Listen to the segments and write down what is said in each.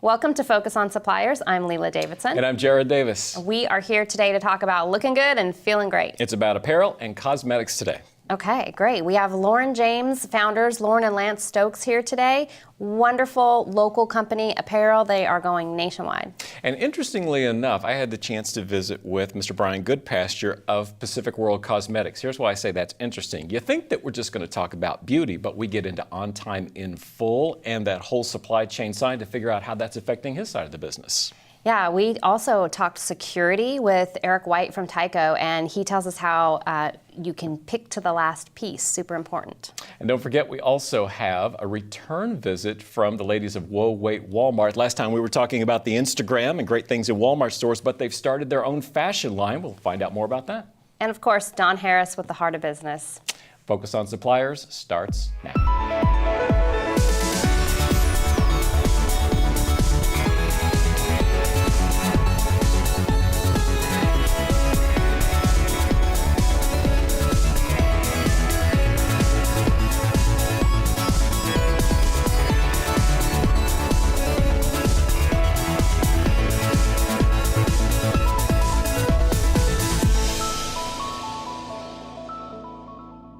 Welcome to Focus on Suppliers. I'm Leila Davidson. And I'm Jared Davis. We are here today to talk about looking good and feeling great. It's about apparel and cosmetics today. Okay, great. We have Lauren James, founders, Lauren and Lance Stokes here today. Wonderful local company, Apparel. They are going nationwide. And interestingly enough, I had the chance to visit with Mr. Brian Goodpasture of Pacific World Cosmetics. Here's why I say that's interesting. You think that we're just going to talk about beauty, but we get into on time in full and that whole supply chain side to figure out how that's affecting his side of the business. Yeah, we also talked security with Eric White from Tyco, and he tells us how you can pick to the last piece. Super important. And don't forget, we also have a return visit from the ladies of Whoa Wait Walmart. Last time we were talking about the Instagram and great things in Walmart stores, but they've started their own fashion line. We'll find out more about that. And of course, Don Harris with the Heart of Business. Focus on Suppliers starts now.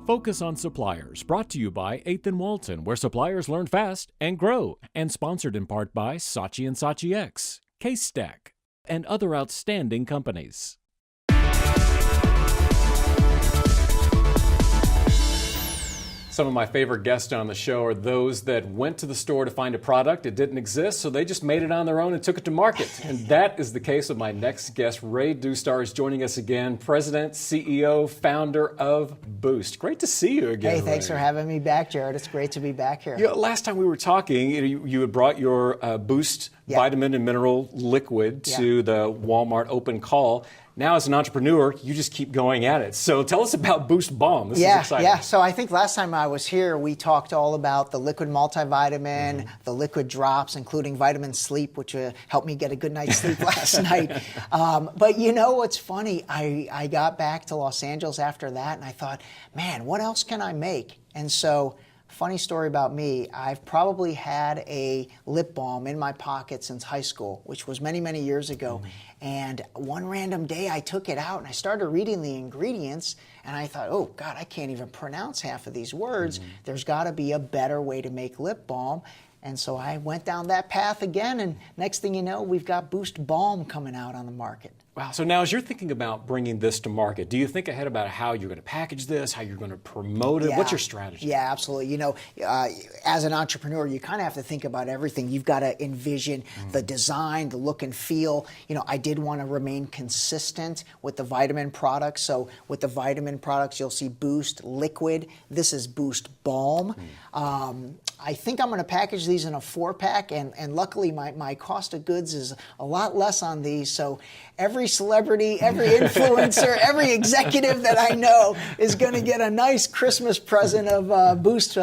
Focus on Suppliers, brought to you by 8th and Walton, where suppliers learn fast and grow, and sponsored in part by Saatchi & Saatchi X, Case Stack, and other outstanding companies. Some of my favorite guests on the show are those that went to the store to find a product. It didn't exist, so they just made it on their own and took it to market. And that is the case with my next guest. Ray Dustar is joining us again, President, CEO, founder of Boost. Great to see you again, Hey, thanks Ray. for having me back, Jared. It's great to be back here. You know, last time we were talking, you had brought your Boost vitamin and mineral liquid to the Walmart open call. Now, as an entrepreneur, you just keep going at it. So tell us about Boost Balm. This is exciting. Yeah. So I think last time I was here, we talked all about the liquid multivitamin, the liquid drops, including vitamin sleep, which helped me get a good night's sleep last night. But you know what's funny? I got back to Los Angeles after that, and I thought, man, what else can I make? And so, funny story about me, I've probably had a lip balm in my pocket since high school, which was many, many years ago. And one random day I took it out and I started reading the ingredients and I thought, oh God, I can't even pronounce half of these words. There's gotta be a better way to make lip balm. And so I went down that path again, and next thing you know, we've got Boost Balm coming out on the market. Wow. So now as you're thinking about bringing this to market, do you think ahead about how you're going to package this, how you're going to promote it? What's your strategy? Yeah, absolutely. You know, as an entrepreneur, you kind of have to think about everything. You've got to envision the design, the look and feel. You know, I did want to remain consistent with the vitamin products. So with the vitamin products, you'll see Boost Liquid. This is Boost Balm. I think I'm going to package these in a 4-pack, and luckily my cost of goods is a lot less on these. So every celebrity, every influencer, every executive that I know is going to get a nice Christmas present of Boost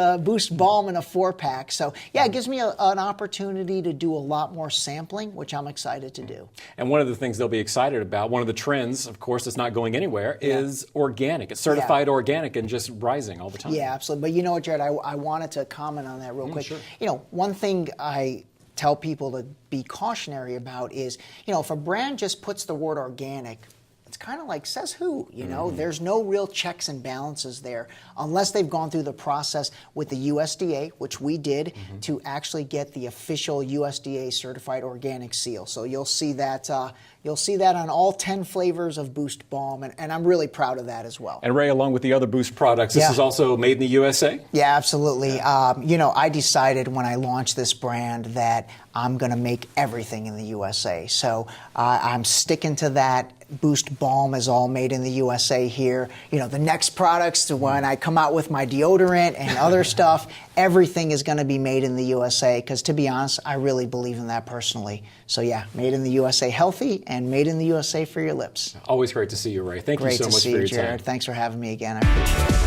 Balm in a 4-pack. So yeah, it gives me an opportunity to do a lot more sampling, which I'm excited to do. And one of the things they'll be excited about, one of the trends, of course, that's not going anywhere, is organic. It's certified organic and just rising all the time. Yeah, absolutely. But you know what, Jared, I wanted to comment on that real quick. Sure. You know, one thing I tell people to be cautionary about is, you know, if a brand just puts the word organic, it's kind of like, says who? You know, there's no real checks and balances there unless they've gone through the process with the USDA, which we did, to actually get the official USDA certified organic seal. So you'll see that on all 10 flavors of Boost Balm, and I'm really proud of that as well. And Ray, along with the other Boost products, this is also made in the USA? Yeah, absolutely. You know, I decided when I launched this brand that I'm going to make everything in the USA. So I'm sticking to that. Boost Balm is all made in the USA here. You know, the next products, when I come out with my deodorant and other stuff, everything is going to be made in the USA, because to be honest, I really believe in that personally. So yeah, made in the USA healthy and made in the USA for your lips. Always great to see you, Ray. Thank you so much for your time. Great to see you, Jared. Thanks for having me again. I appreciate it.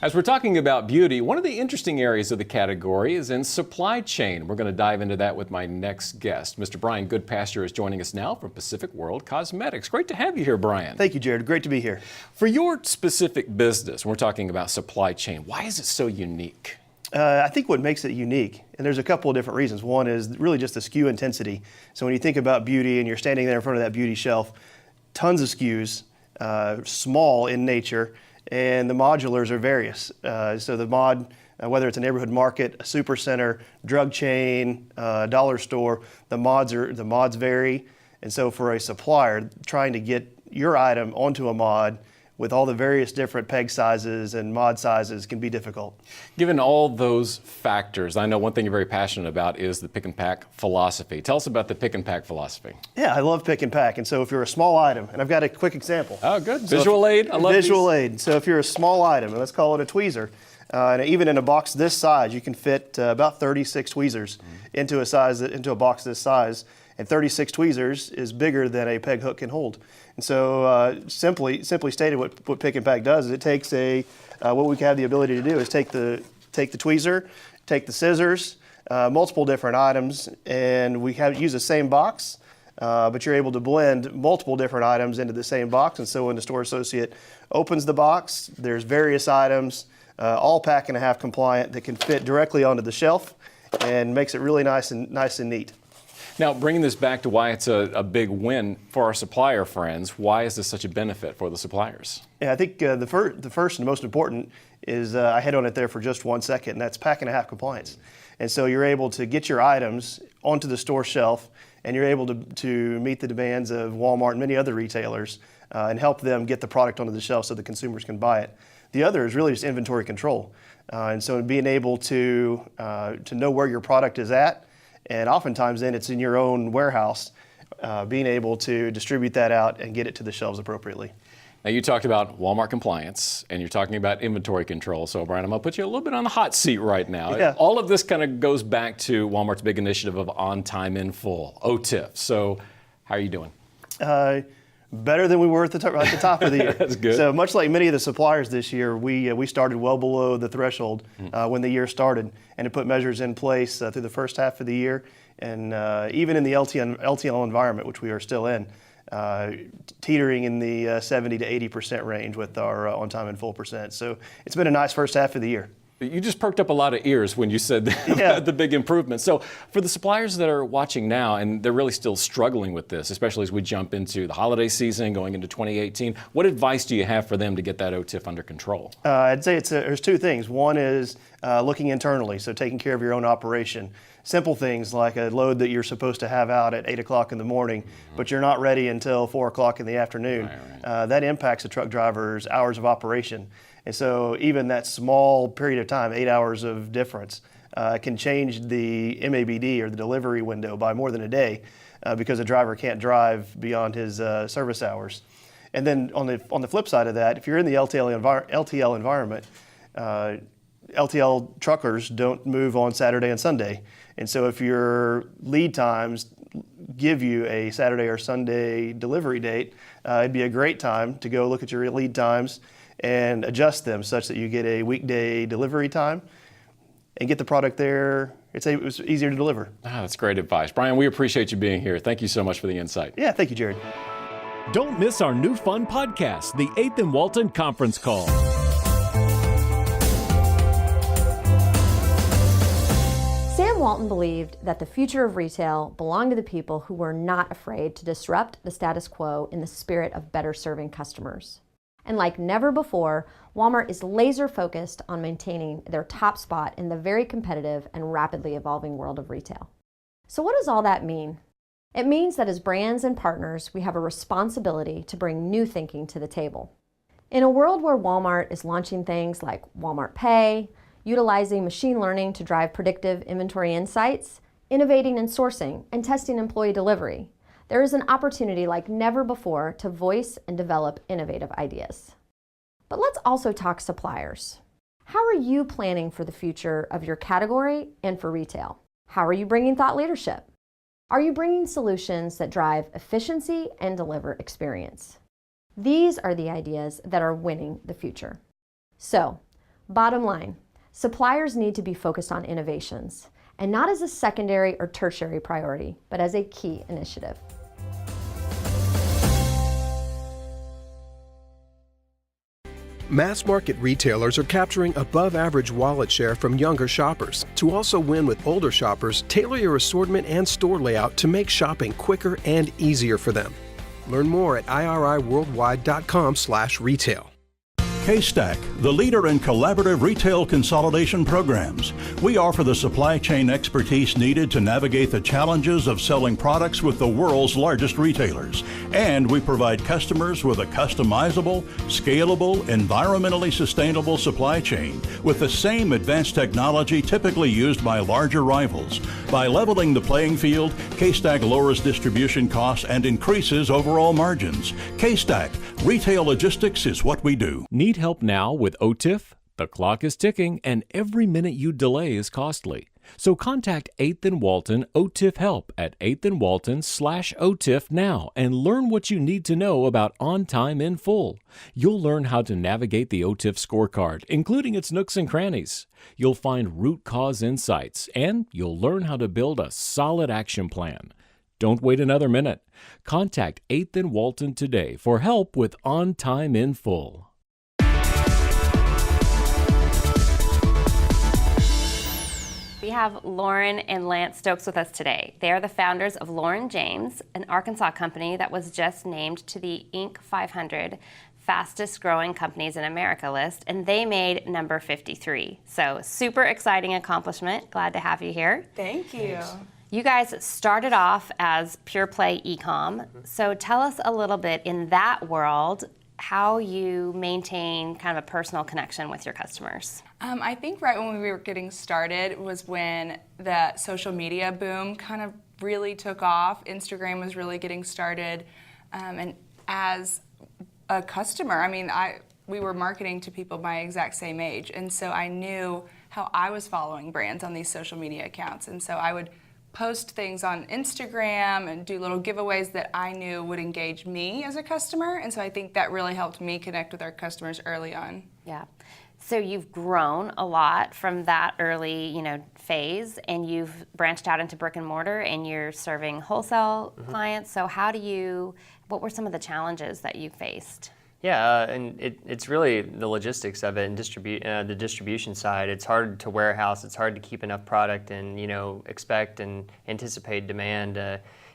As we're talking about beauty, one of the interesting areas of the category is in supply chain. We're going to dive into that with my next guest. Mr. Brian Goodpasture is joining us now from Pacific World Cosmetics. Great to have you here, Brian. Thank you, Jared. Great to be here. For your specific business, when we're talking about supply chain, why is it so unique? I think what makes it unique, and there's a couple of different reasons. One is really just the SKU intensity. So when you think about beauty and you're standing there in front of that beauty shelf, tons of SKUs, small in nature, and the modulars are various. So the mod, whether it's a neighborhood market, a super center, drug chain, dollar store, the mods vary. And so for a supplier, trying to get your item onto a mod with all the various different peg sizes and mod sizes can be difficult. Given all those factors, I know one thing you're very passionate about is the pick and pack philosophy. Tell us about the pick and pack philosophy. Yeah, I love pick and pack. And so if you're a small item, and I've got a quick example. Oh, good. Visual aid. I love visual these. aid. So if you're a small item, and let's call it a tweezer, and even in a box this size, you can fit about 36 tweezers into a box this size. And 36 tweezers is bigger than a peg hook can hold. And so simply stated, what Pick and Pack does is it takes what we have the ability to do is take the tweezer, take the scissors, multiple different items, and we use the same box, but you're able to blend multiple different items into the same box. And so when the store associate opens the box, there's various items, all pack and a half compliant, that can fit directly onto the shelf and makes it really nice and neat. Now, bringing this back to why it's a big win for our supplier friends, why is this such a benefit for the suppliers? Yeah, I think the first and most important is, I hit on it there for just 1 second, and that's pack and a half compliance. And so you're able to get your items onto the store shelf, and you're able to meet the demands of Walmart and many other retailers and help them get the product onto the shelf so the consumers can buy it. The other is really just inventory control. And so being able to know where your product is at, and oftentimes then it's in your own warehouse, being able to distribute that out and get it to the shelves appropriately. Now, you talked about Walmart compliance, and you're talking about inventory control. So, Brian, I'm going to put you a little bit on the hot seat right now. Yeah. All of this kind of goes back to Walmart's big initiative of on time in full, OTIF. So, how are you doing? Better than we were at the top of the year. That's good. So much like many of the suppliers this year, we started well below the threshold when the year started, and to put measures in place through the first half of the year, and even in the LTL environment, which we are still in, teetering in the 70 to 80% range with our on time and full percent. So it's been a nice first half of the year. You just perked up a lot of ears when you said the big improvement. So for the suppliers that are watching now, and they're really still struggling with this, especially as we jump into the holiday season, going into 2018, what advice do you have for them to get that OTIF under control? I'd say there's two things. One is looking internally, so taking care of your own operation. Simple things like a load that you're supposed to have out at 8 o'clock in the morning, but you're not ready until 4 o'clock in the afternoon. Right. That impacts a truck driver's hours of operation. And so even that small period of time, 8 hours of difference, can change the MABD or the delivery window by more than a day because a driver can't drive beyond his service hours. And then on the flip side of that, if you're in the LTL environment, LTL truckers don't move on Saturday and Sunday. And so if your lead times give you a Saturday or Sunday delivery date, it'd be a great time to go look at your lead times and adjust them such that you get a weekday delivery time and get the product there. It was easier to deliver. That's great advice. Brian, we appreciate you being here. Thank you so much for the insight. Yeah, thank you, Jared. Don't miss our new fun podcast, the 8th and Walton Conference Call. Sam Walton believed that the future of retail belonged to the people who were not afraid to disrupt the status quo in the spirit of better serving customers. And like never before, Walmart is laser focused on maintaining their top spot in the very competitive and rapidly evolving world of retail. So what does all that mean? It means that as brands and partners, we have a responsibility to bring new thinking to the table. In a world where Walmart is launching things like Walmart Pay, utilizing machine learning to drive predictive inventory insights, innovating in sourcing, and testing employee delivery, there is an opportunity like never before to voice and develop innovative ideas. But let's also talk suppliers. How are you planning for the future of your category and for retail? How are you bringing thought leadership? Are you bringing solutions that drive efficiency and deliver experience? These are the ideas that are winning the future. So, bottom line, suppliers need to be focused on innovations, and not as a secondary or tertiary priority, but as a key initiative. Mass market retailers are capturing above average wallet share from younger shoppers. To also win with older shoppers, tailor your assortment and store layout to make shopping quicker and easier for them. Learn more at iriworldwide.com/retail. K-Stack, the leader in collaborative retail consolidation programs. We offer the supply chain expertise needed to navigate the challenges of selling products with the world's largest retailers. And we provide customers with a customizable, scalable, environmentally sustainable supply chain with the same advanced technology typically used by larger rivals. By leveling the playing field, K-Stack lowers distribution costs and increases overall margins. K-Stack, retail logistics is what we do. Need help now with OTIF? The clock is ticking and every minute you delay is costly. So contact 8th and Walton OTIF Help at 8th and Walton/OTIF now and learn what you need to know about On Time in Full. You'll learn how to navigate the OTIF scorecard, including its nooks and crannies. You'll find root cause insights and you'll learn how to build a solid action plan. Don't wait another minute. Contact 8th and Walton today for help with On Time in Full. We have Lauren and Lance Stokes with us today. They are the founders of Lauren James, an Arkansas company that was just named to the Inc. 500 fastest growing companies in America list, and they made number 53. So super exciting accomplishment. Glad to have you here. Thank you. Thanks. You guys started off as pure play e-com. So tell us a little bit in that world, how you maintain kind of a personal connection with your customers. I think right when we were getting started was when the social media boom kind of really took off. Instagram was really getting started. And as a customer, I mean, we were marketing to people my exact same age. And so I knew how I was following brands on these social media accounts. And so I would post things on Instagram and do little giveaways that I knew would engage me as a customer. And so I think that really helped me connect with our customers early on. Yeah. So you've grown a lot from that early, phase, and you've branched out into brick and mortar, and you're serving wholesale clients. So what were some of the challenges that you faced? Yeah, and it's really the logistics of it and the distribution side. It's hard to warehouse. It's hard to keep enough product and expect and anticipate demand.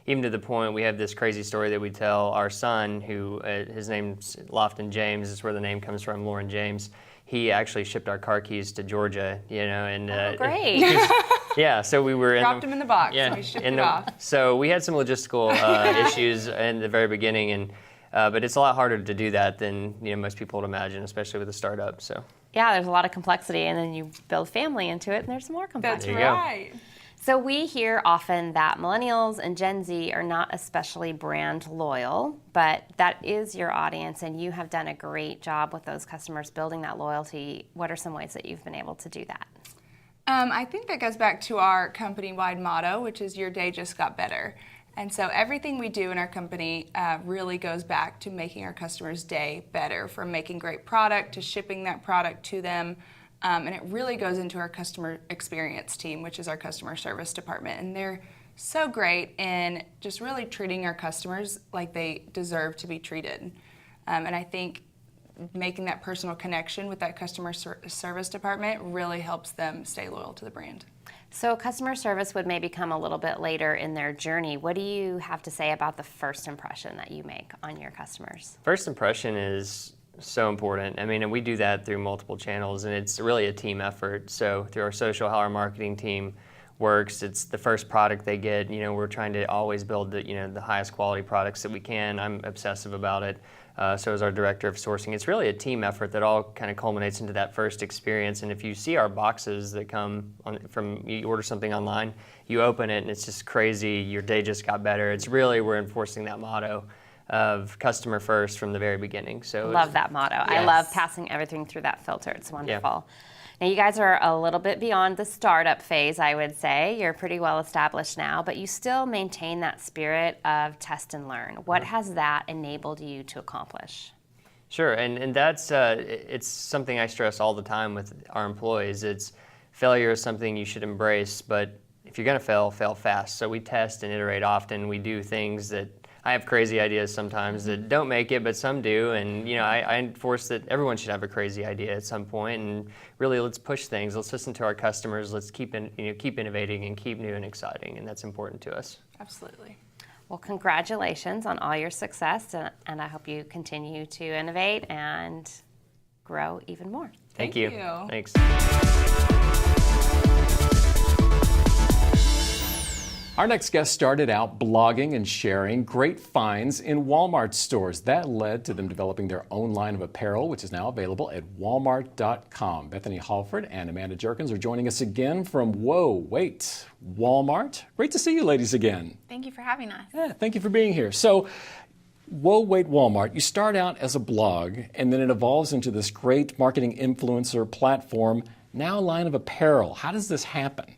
Even to the point we have this crazy story that we tell our son, who his name's Lofton James. Is where the name comes from, Lauren James. He actually shipped our car keys to Georgia, and great. Yeah, so we were dropped him in the box. Yeah, and we shipped it off. So we had some logistical issues in the very beginning, and but it's a lot harder to do that than most people would imagine, especially with a startup. So yeah, there's a lot of complexity, and then you build family into it, and there's some more complexity. That's right. So we hear often that millennials and Gen Z are not especially brand loyal, but that is your audience, and you have done a great job with those customers building that loyalty. What are some ways that you've been able to do that? I think that goes back to our company-wide motto, which is "Your day just got better." And so everything we do in our company really goes back to making our customers' day better, from making great product to shipping that product to them. And it really goes into our customer experience team, which is our customer service department. And they're so great in just really treating our customers like they deserve to be treated. And I think making that personal connection with that customer service department really helps them stay loyal to the brand. So customer service would maybe come a little bit later in their journey. What do you have to say about the first impression that you make on your customers? First impression is so important. I mean, and we do that through multiple channels, and it's really a team effort. So through our social, how our marketing team works, it's the first product they get. We're trying to always build the highest quality products that we can. I'm obsessive about it. So is our director of sourcing. It's really a team effort that all kind of culminates into that first experience. And if you see our boxes that come you order something online, you open it and it's just crazy. Your day just got better. It's really, we're enforcing that motto of customer first from the very beginning. So love that motto. Yes. I love passing everything through that filter. It's wonderful. Yeah. Now you guys are a little bit beyond the startup phase, I would say. You're pretty well established now, but you still maintain that spirit of test and learn. What has that enabled you to accomplish? Sure, and that's it's something I stress all the time with our employees. It's failure is something you should embrace, but if you're going to fail, fail fast. So we test and iterate often. We do things that I have crazy ideas sometimes that don't make it, but some do. And I enforce that everyone should have a crazy idea at some point. And really, let's push things. Let's listen to our customers. Let's keep innovating and keep new and exciting. And that's important to us. Absolutely. Well, congratulations on all your success, and I hope you continue to innovate and grow even more. Thank you. Thanks. Our next guest started out blogging and sharing great finds in Walmart stores. That led to them developing their own line of apparel, which is now available at walmart.com. Bethany Halford and Amanda Jerkins are joining us again from Walmart. Great to see you ladies again. Thank you for having us. Yeah, thank you for being here. So, Walmart, you start out as a blog, and then it evolves into this great marketing influencer platform, now a line of apparel. How does this happen?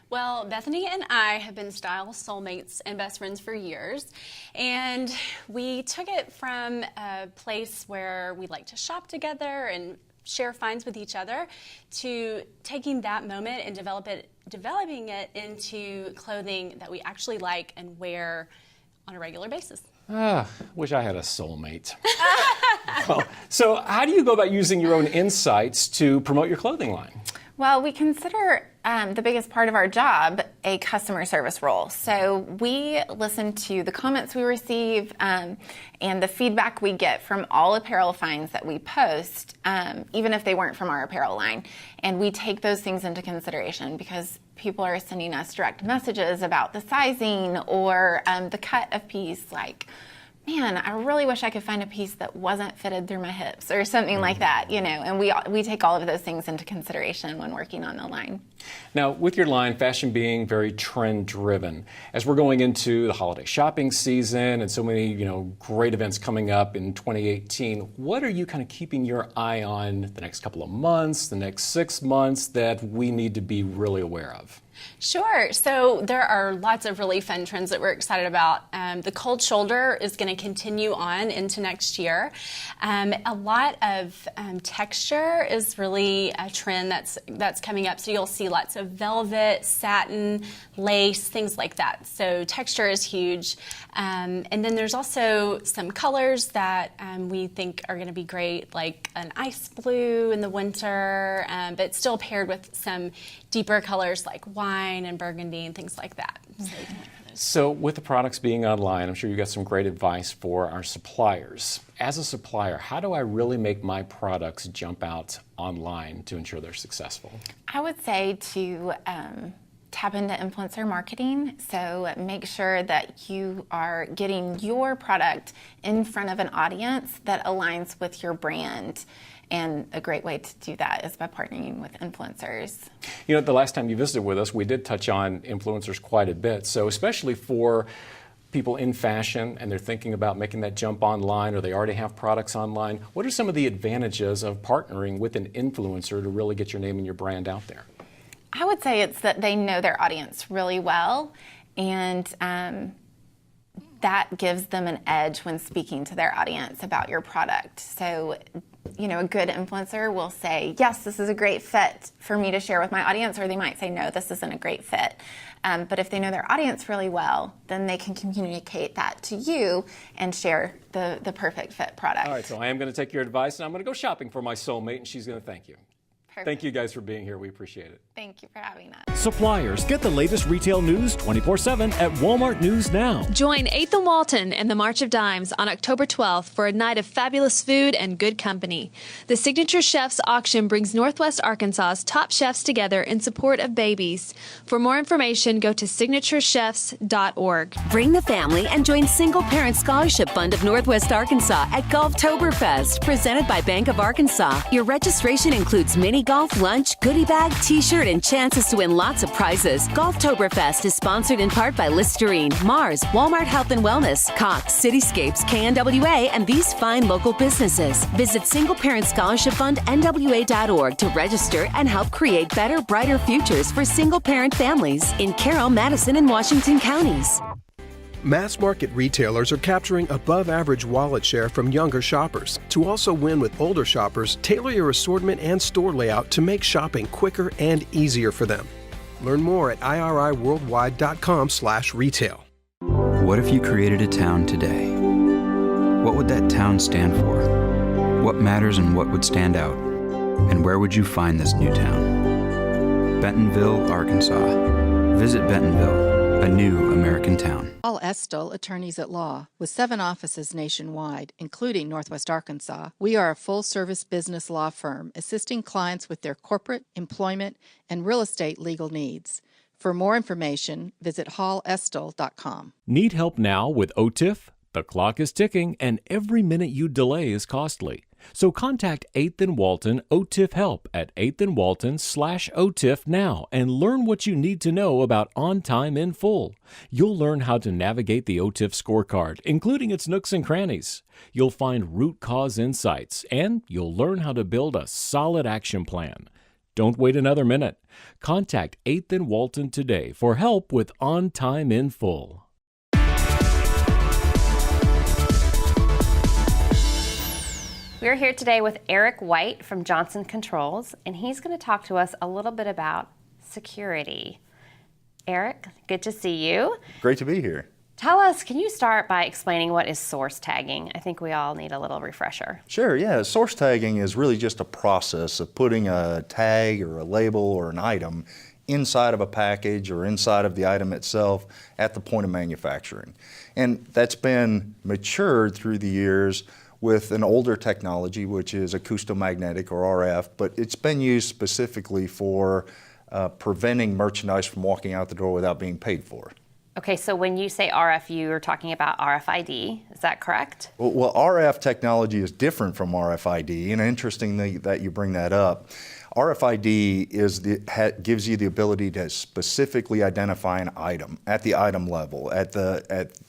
Well, Bethany and I have been style soulmates and best friends for years, and we took it from a place where we like to shop together and share finds with each other to taking that moment and developing it into clothing that we actually like and wear on a regular basis. Wish I had a soulmate. Well, so how do you go about using your own insights to promote your clothing line? Well, we consider the biggest part of our job a customer service role. So we listen to the comments we receive and the feedback we get from all apparel finds that we post, even if they weren't from our apparel line. And we take those things into consideration because people are sending us direct messages about the sizing or the cut of piece, like, man, I really wish I could find a piece that wasn't fitted through my hips or something like that, and we take all of those things into consideration when working on the line. Now, with your line, fashion being very trend-driven, as we're going into the holiday shopping season and so many, great events coming up in 2018, what are you kind of keeping your eye on the next couple of months, the next 6 months that we need to be really aware of? Sure. So there are lots of really fun trends that we're excited about. The cold shoulder is going to continue on into next year. A lot of texture is really a trend that's coming up. So you'll see lots of velvet, satin, lace, things like that. So texture is huge. And then there's also some colors that we think are going to be great, like an ice blue in the winter, but still paired with some deeper colors like wine and burgundy and things like that. So with the products being online, I'm sure you got some great advice for our suppliers. As a supplier, how do I really make my products jump out online to ensure they're successful? I would say to tap into influencer marketing. So make sure that you are getting your product in front of an audience that aligns with your brand. And a great way to do that is by partnering with influencers. The last time you visited with us, we did touch on influencers quite a bit. So especially for people in fashion and they're thinking about making that jump online or they already have products online, what are some of the advantages of partnering with an influencer to really get your name and your brand out there? I would say it's that they know their audience really well, and that gives them an edge when speaking to their audience about your product. So, a good influencer will say, yes, this is a great fit for me to share with my audience, or they might say, no, this isn't a great fit. But if they know their audience really well, then they can communicate that to you and share the perfect fit product. All right, so I am going to take your advice, and I'm going to go shopping for my soulmate, and she's going to thank you. Perfect. Thank you guys for being here. We appreciate it. Thank you for having us. Suppliers, get the latest retail news 24/7 at Walmart News Now. Join 8th and Walton and the March of Dimes on October 12th for a night of fabulous food and good company. The Signature Chefs Auction brings Northwest Arkansas's top chefs together in support of babies. For more information, go to signaturechefs.org. Bring the family and join Single Parent Scholarship Fund of Northwest Arkansas at Golftoberfest, presented by Bank of Arkansas. Your registration includes mini golf, lunch, goodie bag, t-shirt, and chances to win lots of prizes. Golftoberfest is sponsored in part by Listerine, Mars, Walmart Health and Wellness, Cox, Cityscapes, KNWA, and these fine local businesses. Visit SingleParentScholarshipFundNWA.org to register and help create better, brighter futures for single-parent families in Carroll, Madison, and Washington counties. Mass market retailers are capturing above average wallet share from younger shoppers. To also win with older shoppers, tailor your assortment and store layout to make shopping quicker and easier for them. Learn more at iriworldwide.com/retail. What if you created a town today? What would that town stand for? What matters and what would stand out? And where would you find this new town? Bentonville, Arkansas. Visit Bentonville, a new American town. Paul Estill, attorneys at law. With 7 offices nationwide, including Northwest Arkansas, we are a full-service business law firm assisting clients with their corporate, employment, and real estate legal needs. For more information, visit hallestill.com. Need help now with OTIF? The clock is ticking, and every minute you delay is costly. So contact 8th and Walton OTIF Help at 8th and Walton/OTIF now and learn what you need to know about On Time in Full. You'll learn how to navigate the OTIF scorecard, including its nooks and crannies. You'll find root cause insights, and you'll learn how to build a solid action plan. Don't wait another minute. Contact 8th and Walton today for help with On Time in Full. We're here today with Eric White from Johnson Controls, and he's going to talk to us a little bit about security. Eric, good to see you. Great to be here. Tell us, can you start by explaining what is source tagging? I think we all need a little refresher. Sure, yeah. Source tagging is really just a process of putting a tag or a label or an item inside of a package or inside of the item itself at the point of manufacturing. And that's been matured through the years with an older technology, which is acoustomagnetic or RF, but it's been used specifically for preventing merchandise from walking out the door without being paid for. Okay, so when you say RF, you're talking about RFID, is that correct? Well, RF technology is different from RFID, and interesting that you bring that up. RFID gives you the ability to specifically identify an item at the item level.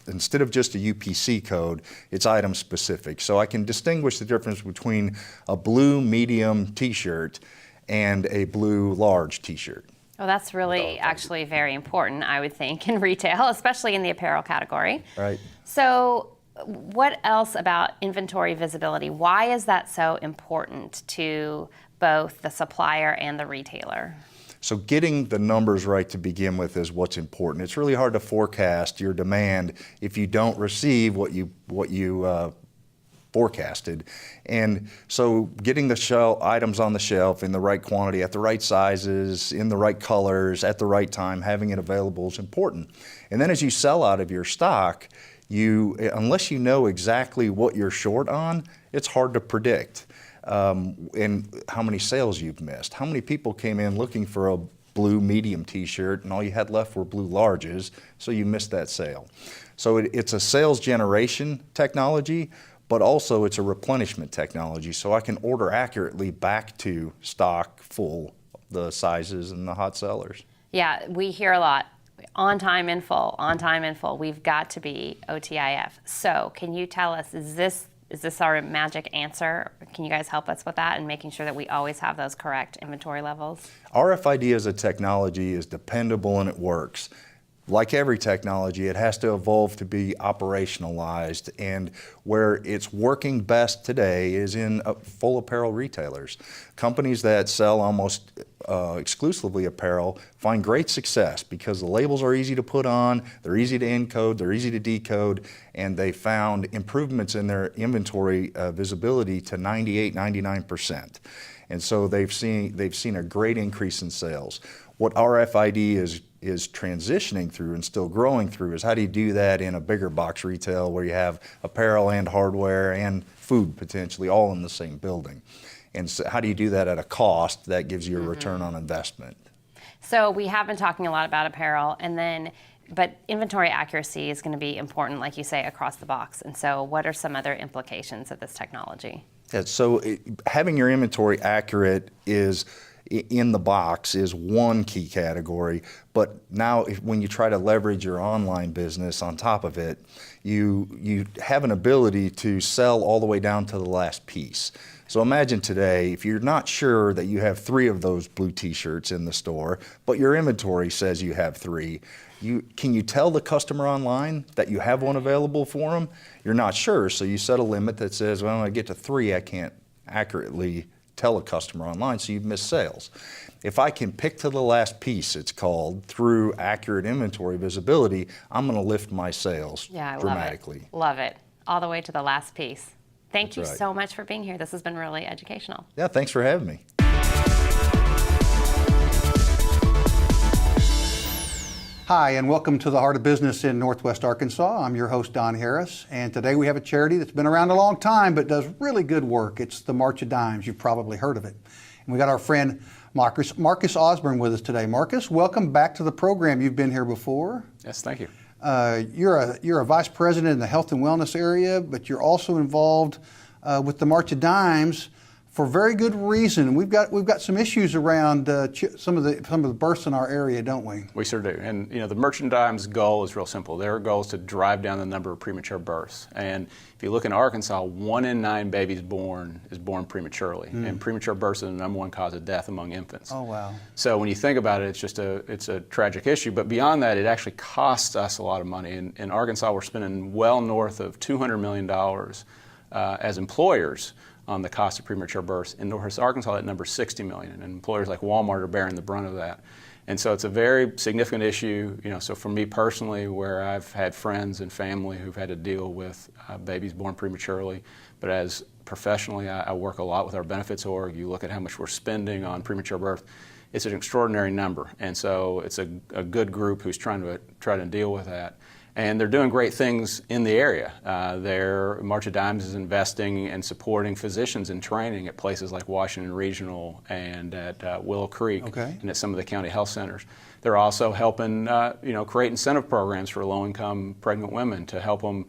Instead of just a UPC code, it's item specific. So I can distinguish the difference between a blue medium t-shirt and a blue large t-shirt. Well, that's really actually very important, I would think, in retail, especially in the apparel category. Right. So what else about inventory visibility? Why is that so important to both the supplier and the retailer? So getting the numbers right to begin with is what's important. It's really hard to forecast your demand if you don't receive what you forecasted. And so getting the items on the shelf in the right quantity, at the right sizes, in the right colors, at the right time, having it available is important. And then as you sell out of your stock, unless you know exactly what you're short on, it's hard to predict. And how many sales you've missed. How many people came in looking for a blue medium t-shirt and all you had left were blue larges, so you missed that sale. So it's a sales generation technology, but also it's a replenishment technology, so I can order accurately back to stock full, the sizes and the hot sellers. Yeah, we hear a lot, on time in full, on time in full. We've got to be OTIF. So can you tell us, is this our magic answer? Can you guys help us with that and making sure that we always have those correct inventory levels? RFID as a technology is dependable and it works. Like every technology, it has to evolve to be operationalized, and where it's working best today is in full apparel retailers. Companies that sell almost exclusively apparel find great success because the labels are easy to put on, they're easy to encode, they're easy to decode, and they found improvements in their inventory visibility to 98-99%. And so they've seen a great increase in sales. What RFID is transitioning through and still growing through is how do you do that in a bigger box retail where you have apparel and hardware and food potentially all in the same building. And so how do you do that at a cost that gives you a return on investment? So we have been talking a lot about apparel, but inventory accuracy is going to be important, like you say, across the box. And so what are some other implications of this technology? Yeah, so having your inventory accurate in the box is one key category, but now when you try to leverage your online business on top of it, you have an ability to sell all the way down to the last piece. So imagine today, if you're not sure that you have 3 of those blue t-shirts in the store, but your inventory says you have 3, can you tell the customer online that you have one available for them? You're not sure, so you set a limit that says, well, when I get to 3, I can't accurately tell a customer online, so you've missed sales. If I can pick to the last piece, it's called, through accurate inventory visibility, I'm going to lift my sales dramatically. Love it. All the way to the last piece. Thank you That's right. so much for being here. This has been really educational. Yeah, thanks for having me. Hi, and welcome to the Heart of Business in Northwest Arkansas. I'm your host, Don Harris, and today we have a charity that's been around a long time but does really good work. It's the March of Dimes. You've probably heard of it. And we got our friend Marcus Osborne with us today. Marcus, welcome back to the program. You've been here before. Yes, thank you. You're a vice president in the health and wellness area, but you're also involved with the March of Dimes for very good reason. We've got some issues around some of the births in our area, don't we? We sure do. And the March of Dimes goal is real simple. Their goal is to drive down the number of premature births. And if you look in Arkansas, 1 in 9 babies born is born prematurely. And premature births is the number one cause of death among infants. Oh, wow. So when you think about it, it's a tragic issue. But beyond that, it actually costs us a lot of money. In Arkansas, we're spending well north of $200 million as employers on the cost of premature births. In Northwest Arkansas, that number is $60 million, and employers like Walmart are bearing the brunt of that. And so it's a very significant issue. So for me personally, where I've had friends and family who've had to deal with babies born prematurely, but as professionally, I work a lot with our benefits org. You look at how much we're spending on premature birth, it's an extraordinary number. And so it's a good group who's trying to deal with that. And they're doing great things in the area. Their March of Dimes is investing and supporting physicians in training at places like Washington Regional and at Willow Creek and at some of the county health centers. They're also helping create incentive programs for low-income pregnant women to help them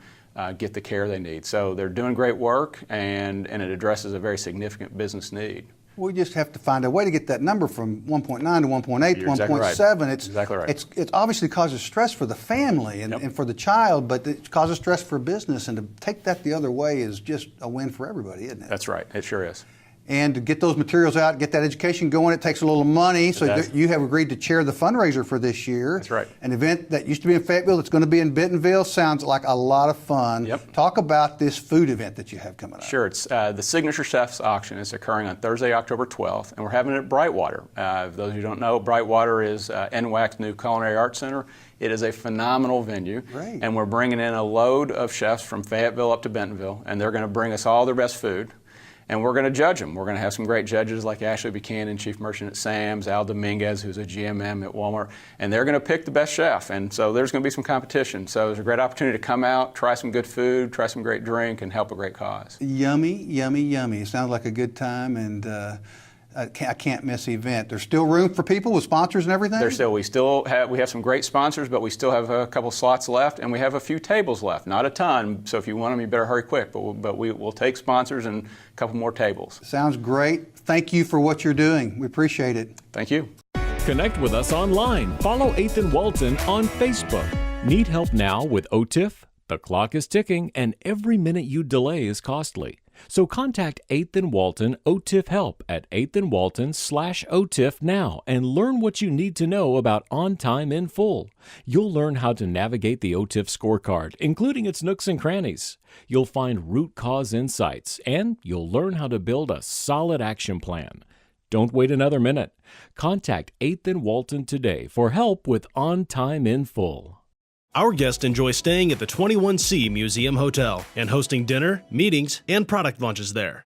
get the care they need. So they're doing great work, and it addresses a very significant business need. We just have to find a way to get that number from 1.9 to 1.8 to 1.7. Exactly right. It's exactly right. It obviously causes stress for the family and for the child, but it causes stress for business. And to take that the other way is just a win for everybody, isn't it? That's right. It sure is. And to get those materials out, get that education going, it takes a little money. So you have agreed to chair the fundraiser for this year. That's right. An event that used to be in Fayetteville that's going to be in Bentonville. Sounds like a lot of fun. Yep. Talk about this food event that you have coming up. Sure. It's the Signature Chefs Auction is occurring on Thursday, October 12th, and we're having it at Brightwater. For those of you who don't know, Brightwater is NWAC's new Culinary Arts Center. It is a phenomenal venue. Great. And we're bringing in a load of chefs from Fayetteville up to Bentonville, and they're going to bring us all their best food. And we're going to judge them. We're going to have some great judges like Ashley Buchanan, Chief Merchant at Sam's, Al Dominguez, who's a GMM at Walmart, and they're going to pick the best chef. And so there's going to be some competition. So there's a great opportunity to come out, try some good food, try some great drink, and help a great cause. Yummy, yummy, yummy. It sounds like a good time, and I can't miss the event. There's still room for people with sponsors and everything? We have some great sponsors, but we still have a couple slots left, and we have a few tables left. Not a ton, so if you want them, you better hurry quick. But we'll take sponsors and a couple more tables. Sounds great. Thank you for what you're doing. We appreciate it. Thank you. Connect with us online. Follow 8th and Walton on Facebook. Need help now with OTIF? The clock is ticking, and every minute you delay is costly. So contact 8th and Walton OTIF Help at 8th and Walton/OTIF now and learn what you need to know about On Time in Full. You'll learn how to navigate the OTIF scorecard, including its nooks and crannies. You'll find root cause insights, and you'll learn how to build a solid action plan. Don't wait another minute. Contact 8th and Walton today for help with On Time in Full. Our guests enjoy staying at the 21C Museum Hotel and hosting dinner, meetings, and product launches there.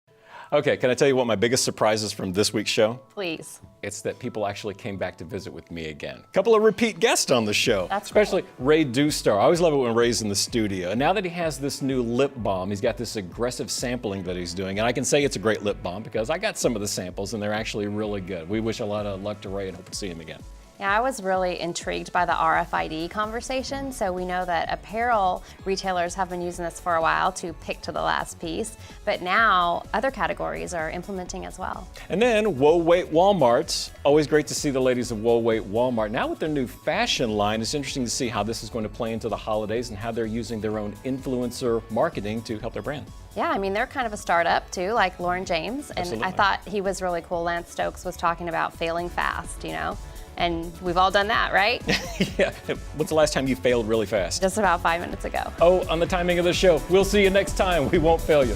Okay, can I tell you what my biggest surprise is from this week's show? Please. It's that people actually came back to visit with me again. A couple of repeat guests on the show. That's especially Ray Dustar. I always love it when Ray's in the studio. And now that he has this new lip balm, he's got this aggressive sampling that he's doing. And I can say it's a great lip balm because I got some of the samples and they're actually really good. We wish a lot of luck to Ray and hope to see him again. Yeah, I was really intrigued by the RFID conversation. So we know that apparel retailers have been using this for a while to pick to the last piece, but now other categories are implementing as well. And then Whoa Wait Walmart's. Always great to see the ladies of Whoa Wait Walmart. Now with their new fashion line, it's interesting to see how this is going to play into the holidays and how they're using their own influencer marketing to help their brand. Yeah, I mean, they're kind of a startup too, like Lauren James. And Absolutely. I thought he was really cool. Lance Stokes was talking about failing fast, And we've all done that, right? Yeah. When's the last time you failed really fast? Just about 5 minutes ago. Oh, on the timing of the show. We'll see you next time. We won't fail you.